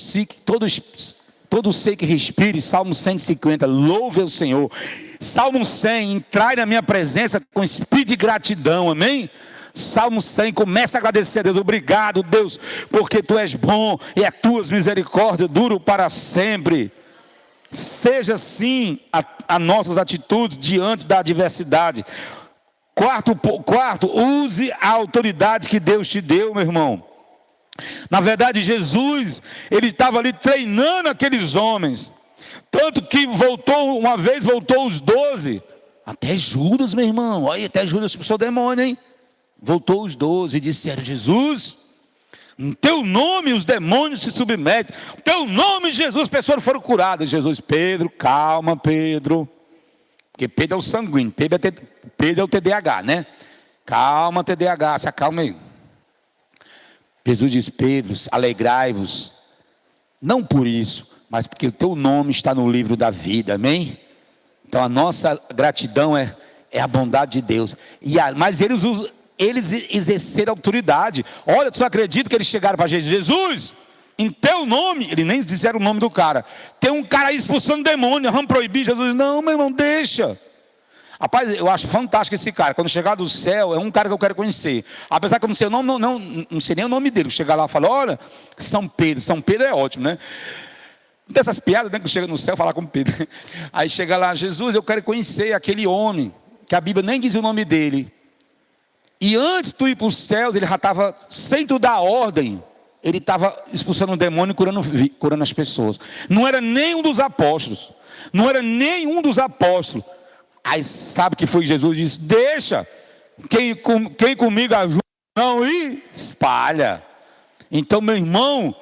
todo ser que respire, Salmo 150, louve ao Senhor. Salmo 100, entrai na minha presença com espírito de gratidão, amém? Salmo 100, começa a agradecer a Deus, obrigado Deus, porque Tu és bom, e as Tuas misericórdias duram para sempre. Seja assim a nossas atitudes diante da adversidade. Quarto, use a autoridade que Deus te deu, meu irmão. Na verdade, Jesus, ele estava ali treinando aqueles homens, tanto que uma vez voltou os 12, até Judas, meu irmão, olha, até Judas expulsou o demônio, hein? Voltou os 12 e disseram: Jesus, em Teu nome os demônios se submetem, em Teu nome, Jesus, as pessoas foram curadas. Jesus: Pedro, calma Pedro, porque Pedro é o sanguíneo, Pedro é o TDAH, né? Calma TDAH, se acalma aí. Jesus diz: Pedro, alegrai-vos, não por isso, mas porque o teu nome está no livro da vida, amém? Então a nossa gratidão é a bondade de Deus. Mas eles exerceram autoridade. Olha, tu acredita que eles chegaram para Jesus, em teu nome, eles nem disseram o nome do cara, tem um cara aí expulsando demônio, vamos proibir. Jesus: não, meu irmão, deixa. Rapaz, eu acho fantástico esse cara. Quando chegar do céu, é um cara que eu quero conhecer. Apesar que eu não sei o nome, não sei nem o nome dele. Chegar lá e falar: olha, São Pedro é ótimo, né? Dessas piadas, né, que chega no céu falar com Pedro. Aí chega lá: Jesus, eu quero conhecer aquele homem, que a Bíblia nem diz o nome dele. E antes de tu ir para os céus, ele já estava, sem tu dar ordem, ele estava expulsando o demônio e curando as pessoas. Não era nenhum dos apóstolos. Aí sabe que foi Jesus e disse: deixa, quem comigo ajuda não, e espalha. Então, meu irmão,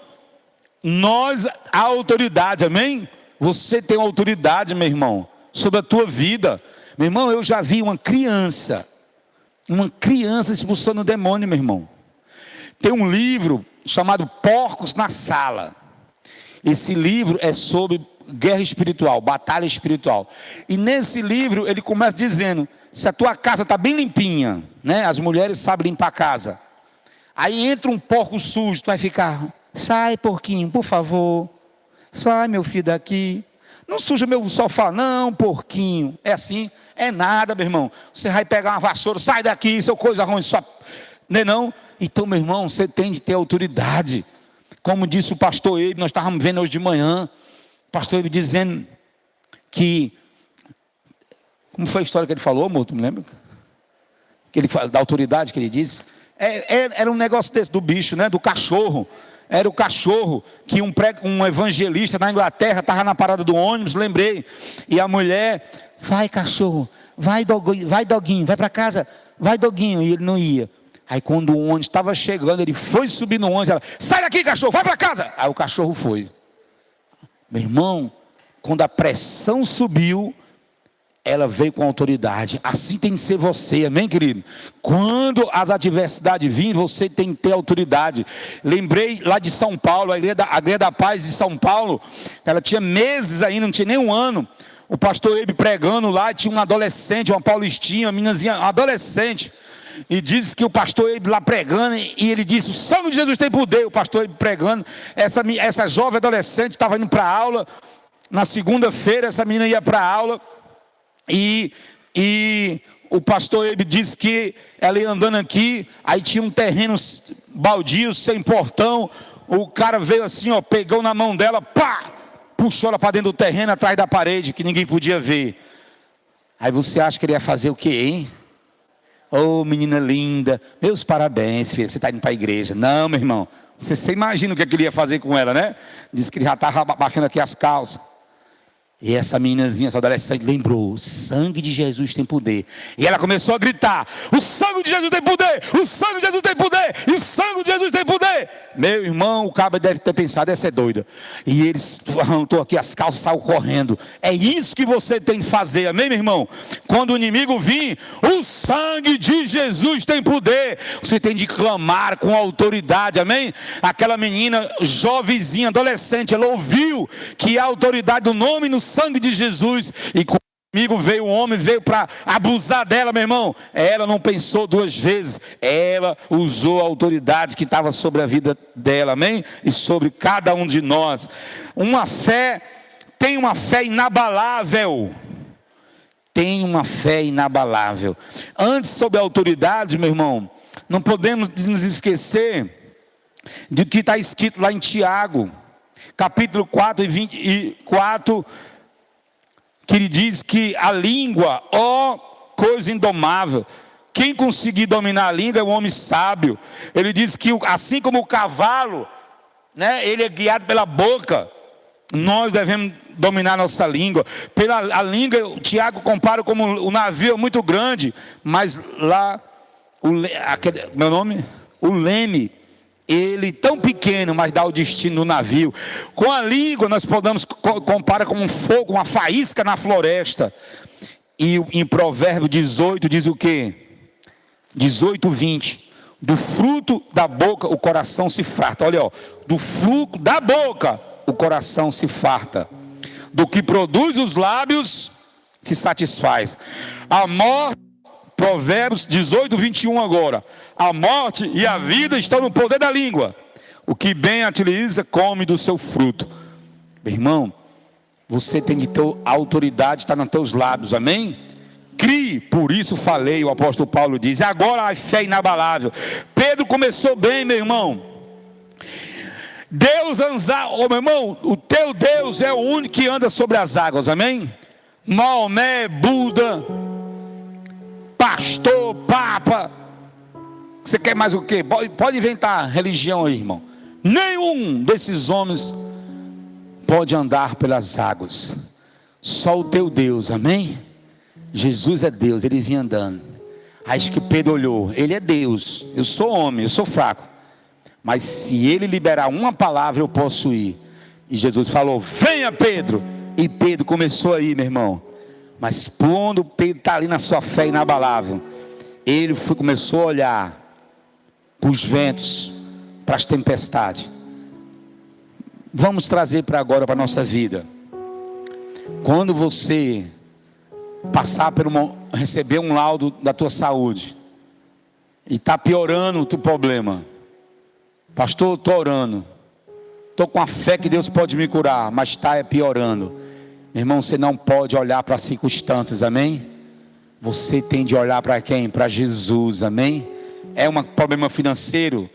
a autoridade, amém? Você tem autoridade, meu irmão, sobre a tua vida. Meu irmão, eu já vi uma criança expulsando o demônio, meu irmão. Tem um livro chamado Porcos na Sala. Esse livro é sobre guerra espiritual, batalha espiritual. E nesse livro ele começa dizendo: se a tua casa está bem limpinha, né? As mulheres sabem limpar a casa. Aí entra um porco sujo, tu vai ficar: sai porquinho, por favor, sai meu filho daqui, não suja meu sofá não, porquinho. É assim? É nada, meu irmão. Você vai pegar uma vassoura: sai daqui, seu coisa ruim, só... não? Então, meu irmão, você tem de ter autoridade. Como disse o pastor Eibe, nós estávamos vendo hoje de manhã, o pastor Eibe dizendo que, como foi a história que ele falou, amor, tu me lembra? Que ele, da autoridade que ele disse, era um negócio desse, do bicho, né? Do cachorro. Era o cachorro que um evangelista na Inglaterra estava na parada do ônibus, lembrei, e a mulher: vai cachorro, vai doguinho, vai para casa, vai doguinho, e ele não ia. Aí quando o ônibus estava chegando, ele foi subir no ônibus, ela: sai daqui cachorro, vai para casa. Aí o cachorro foi. Meu irmão, quando a pressão subiu, ela veio com autoridade. Assim tem que ser você, amém, querido? Quando as adversidades virem, você tem que ter autoridade. Lembrei lá de São Paulo, a Igreja da Paz de São Paulo, ela tinha meses ainda, não tinha nem um ano. O pastor Eibe pregando lá, tinha um adolescente, uma paulistinha, uma meninazinha, uma adolescente. E diz que o pastor Eibe lá pregando, e ele disse: o sangue de Jesus tem poder. O pastor Eibe pregando, essa jovem adolescente estava indo para a aula. Na segunda-feira, essa menina ia para a aula, e o pastor Eibe disse que ela ia andando aqui, aí tinha um terreno baldio, sem portão. O cara veio assim, ó, pegou na mão dela, pá, puxou ela para dentro do terreno, atrás da parede, que ninguém podia ver. Aí você acha que ele ia fazer o quê, hein? Oh, menina linda, meus parabéns, filha, você está indo para a igreja. Não, meu irmão, você imagina o que ele ia fazer com ela, né? Diz que ele já estava baixando aqui as calças. E essa meninazinha, essa adolescente, lembrou: o sangue de Jesus tem poder. E ela começou a gritar: o sangue de Jesus tem poder, o sangue de Jesus tem poder, e o sangue de Jesus tem poder. Meu irmão, o cabo deve ter pensado: essa é doida. E ele arrancou aqui as calças e saiu correndo. É isso que você tem que fazer, amém, meu irmão? Quando o inimigo vir, o sangue de Jesus tem poder. Você tem de clamar com autoridade, amém? Aquela menina jovenzinha, adolescente, ela ouviu que a autoridade do nome no sangue de Jesus, e Amigo veio, o homem veio para abusar dela, meu irmão. Ela não pensou duas vezes. Ela usou a autoridade que estava sobre a vida dela, amém? E sobre cada um de nós. Tem uma fé inabalável. Tem uma fé inabalável. Antes, sobre a autoridade, meu irmão, não podemos nos esquecer de que está escrito lá em Tiago, capítulo 4 e 24, que ele diz que a língua, ó coisa indomável, quem conseguir dominar a língua é um homem sábio. Ele diz que assim como o cavalo, né, ele é guiado pela boca, nós devemos dominar nossa língua. A língua, o Tiago compara como o navio é muito grande, mas lá, o leme, ele tão pequeno, mas dá o destino do navio. Com a língua nós podemos comparar como um fogo, uma faísca na floresta. E em Provérbio 18 diz o quê? 18, 20. Do fruto da boca o coração se farta. Olha, ó, do fruto da boca o coração se farta. Do que produz os lábios se satisfaz. A morte, Provérbios 18, 21 agora. A morte e a vida estão no poder da língua. O que bem a utiliza, come do seu fruto. Meu irmão, você tem que ter a autoridade, está nos teus lábios, amém? Crie, por isso falei, o apóstolo Paulo diz. Agora a fé inabalável. Pedro começou bem, meu irmão. Deus meu irmão, o teu Deus é o único que anda sobre as águas, amém? Maomé, Buda, pastor, papa, você quer mais o quê? Pode inventar religião aí, irmão. Nenhum desses homens pode andar pelas águas, só o teu Deus, amém? Jesus é Deus, ele vinha andando. Aí que Pedro olhou, ele é Deus, eu sou homem, eu sou fraco, mas se ele liberar uma palavra eu posso ir. E Jesus falou, venha Pedro. E Pedro começou a ir, meu irmão. Mas quando Pedro está ali na sua fé inabalável, ele começou a olhar para os ventos, para as tempestades. Vamos trazer para agora, para a nossa vida. Quando você passar receber um laudo da tua saúde, e está piorando o teu problema, pastor, estou orando, estou com a fé que Deus pode me curar, mas está piorando. Meu irmão, você não pode olhar para as circunstâncias, amém? Você tem de olhar para quem? Para Jesus, amém? É um problema financeiro,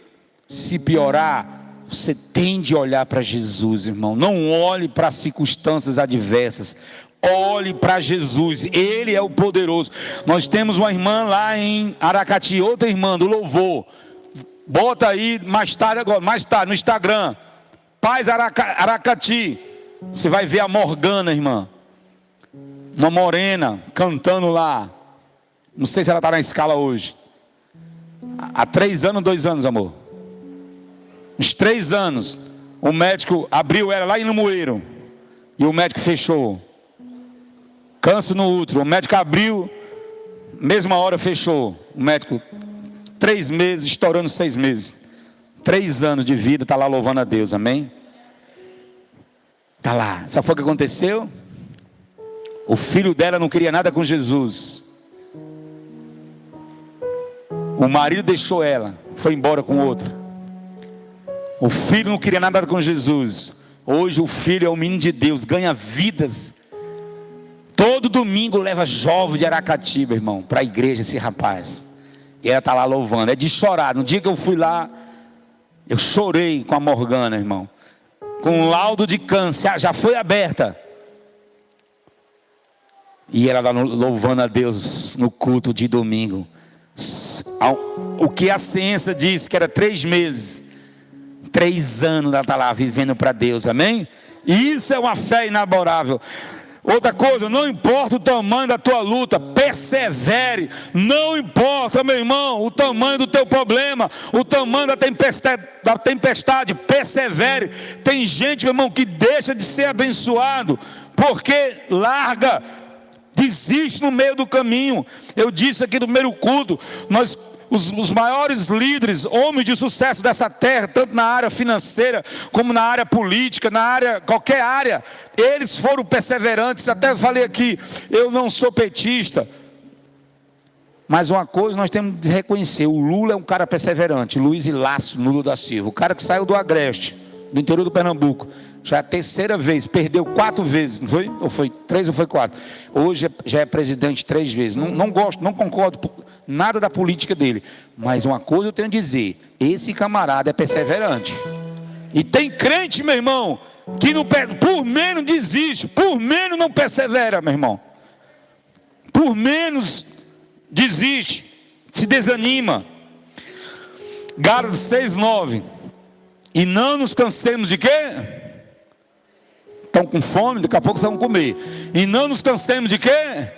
se piorar, você tem de olhar para Jesus, irmão. Não olhe para as circunstâncias adversas, olhe para Jesus, Ele é o poderoso. Nós temos uma irmã lá em Aracati, outra irmã do louvor, bota aí mais tarde no Instagram, Paz Aracati, você vai ver a Morgana, irmã, uma morena, cantando lá, não sei se ela está na escala hoje, há 3 anos, 2 anos, amor, uns 3 anos, o médico abriu ela lá em Limoeiro, e o médico fechou, câncer no útero, o médico abriu, mesma hora fechou, o médico, 3 meses, estourando 6 meses, 3 anos de vida, está lá louvando a Deus, amém? Está lá, sabe o que aconteceu? O filho dela não queria nada com Jesus, o marido deixou ela, foi embora com outra, o filho não queria nada com Jesus, hoje o filho é um menino de Deus, ganha vidas, todo domingo leva jovem de Aracati, meu irmão, para a igreja esse rapaz, e ela está lá louvando, é de chorar. No dia que eu fui lá, eu chorei com a Morgana, irmão, com um laudo de câncer, já foi aberta, e ela lá louvando a Deus no culto de domingo. O que a ciência diz que era 3 meses, 3 anos ela está lá vivendo para Deus, amém? E isso é uma fé inabalável. Outra coisa, não importa o tamanho da tua luta, persevere. Não importa, meu irmão, o tamanho do teu problema, o tamanho da tempestade, persevere. Tem gente, meu irmão, que deixa de ser abençoado porque larga, desiste no meio do caminho. Eu disse aqui no primeiro culto, os maiores líderes, homens de sucesso dessa terra, tanto na área financeira, como na área política, qualquer área, eles foram perseverantes. Até falei aqui, eu não sou petista, mas uma coisa nós temos de reconhecer: o Lula é um cara perseverante. Luiz Inácio Lula da Silva, o cara que saiu do Agreste, do interior do Pernambuco, já é a terceira vez, perdeu 4 vezes, não foi? Ou foi 3 ou foi 4? Hoje já é presidente 3 vezes. Não gosto, não concordo nada da política dele, mas uma coisa eu tenho a dizer: esse camarada é perseverante. E tem crente, meu irmão, que não, por menos desiste, por menos não persevera, meu irmão, por menos desiste, se desanima. Gálatas 6:9. E não nos cansemos de quê? Estão com fome? Daqui a pouco vocês vão comer. E não nos cansemos de quê?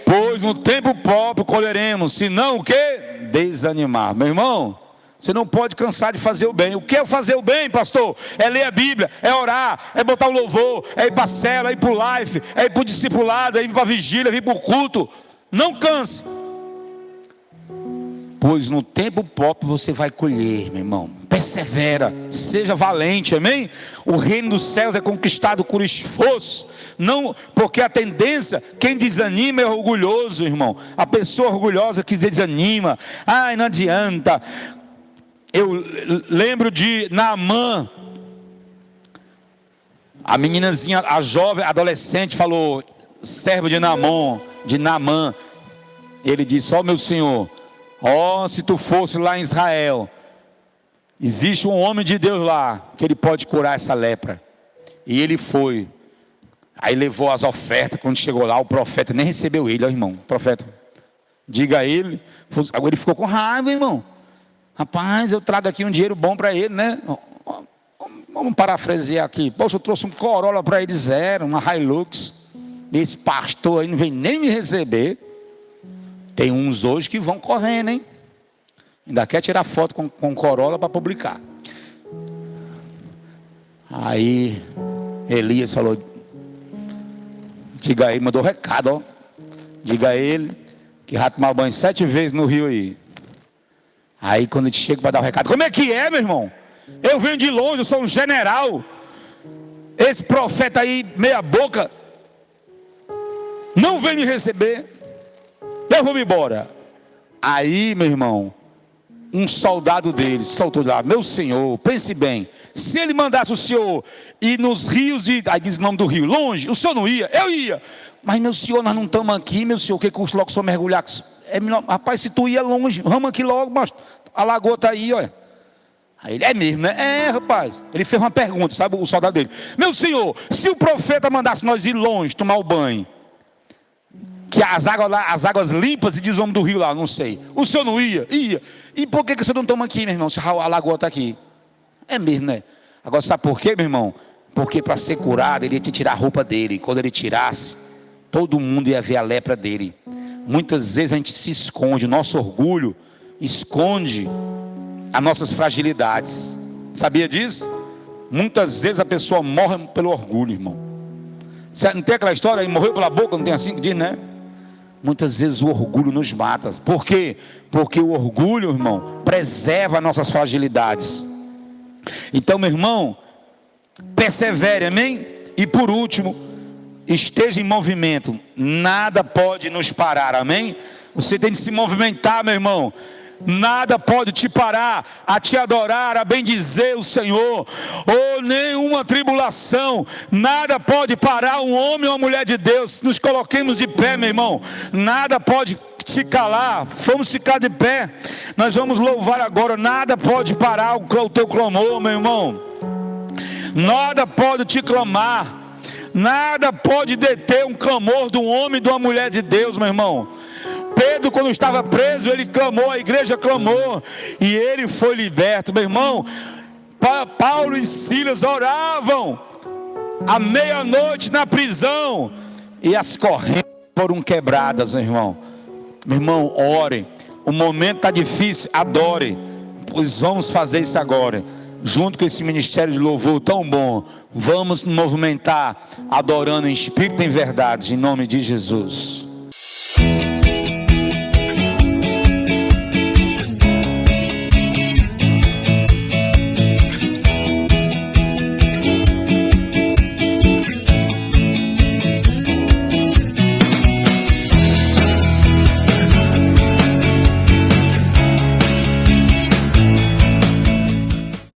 Pois no tempo próprio colheremos, se não o quê? Desanimar. Meu irmão, você não pode cansar de fazer o bem. O que é fazer o bem, pastor? É ler a Bíblia, é orar, é botar o louvor, é ir para a cela, é ir para o life, é ir para o discipulado, é ir para a vigília, é ir para o culto. Não canse, pois no tempo próprio você vai colher, meu irmão. Persevera, seja valente, amém? O reino dos céus é conquistado por esforço, não porque a tendência, quem desanima é orgulhoso, irmão. A pessoa orgulhosa que desanima, ai, não adianta. Eu lembro de Naamã, a meninazinha, a jovem, adolescente, falou, servo de Naamã, ele disse: ó meu senhor, ó, se tu fosse lá em Israel, existe um homem de Deus lá, que ele pode curar essa lepra. E ele foi, aí levou as ofertas. Quando chegou lá, o profeta nem recebeu ele, ó irmão, o profeta, diga a ele. Agora ele ficou com raiva, irmão. Rapaz, eu trago aqui um dinheiro bom para ele, né? Vamos parafrasear aqui. Poxa, eu trouxe um Corolla para ele zero, uma Hilux. Esse pastor aí não vem nem me receber. Tem uns hoje que vão correndo, hein? Ainda quer tirar foto com Corolla para publicar. Aí Elias falou: diga aí, mandou recado, ó. Diga a ele que vai tomar banho 7 vezes no rio aí. Aí quando a gente chega para dar o recado: como é que é, meu irmão? Eu venho de longe, eu sou um general. Esse profeta aí, meia boca, não vem me receber. Eu vou me embora. Aí, meu irmão, um soldado dele soltou lá: meu senhor, pense bem, se ele mandasse o senhor ir nos rios de... aí diz o nome do rio, longe, o senhor não ia? Eu ia. Mas meu senhor, nós não estamos aqui, meu senhor, o que custa logo o senhor mergulhar? É melhor, rapaz, se tu ia longe, vamos aqui logo, mas a lagoa está aí, olha. Aí ele: é mesmo, né? É, rapaz. Ele fez uma pergunta, sabe, o soldado dele: meu senhor, se o profeta mandasse nós ir longe, tomar o banho, que as águas lá, as águas limpas, e diz o nome do rio lá, não sei, o senhor não ia? Ia. E por que o senhor não toma aqui, meu irmão, se a lagoa está aqui? É mesmo, né? Agora sabe por quê, meu irmão? Porque para ser curado, ele ia te tirar a roupa dele. E quando ele tirasse, todo mundo ia ver a lepra dele. Muitas vezes a gente se esconde, o nosso orgulho esconde as nossas fragilidades. Sabia disso? Muitas vezes a pessoa morre pelo orgulho, irmão. Não tem aquela história aí, morreu pela boca, não tem assim que diz, né? Muitas vezes o orgulho nos mata. Por quê? Porque o orgulho, irmão, preserva nossas fragilidades. Então, meu irmão, persevere, amém? E por último, esteja em movimento. Nada pode nos parar, amém? Você tem de se movimentar, meu irmão. Nada pode te parar a te adorar, a bendizer o Senhor, ou nenhuma tribulação. Nada pode parar um homem ou uma mulher de Deus. Nos coloquemos de pé, meu irmão. Nada pode te calar. Vamos ficar de pé. Nós vamos louvar agora. Nada pode parar o teu clamor, meu irmão. Nada pode te clamar. Nada pode deter um clamor de um homem e de uma mulher de Deus, meu irmão. Pedro, quando estava preso, ele clamou, a igreja clamou, e ele foi liberto, meu irmão. Paulo e Silas oravam à meia-noite na prisão, e as correntes foram quebradas, meu irmão. Meu irmão, ore. O momento está difícil, adore. Pois vamos fazer isso agora, junto com esse ministério de louvor tão bom. Vamos nos movimentar, adorando em espírito e em verdade, em nome de Jesus.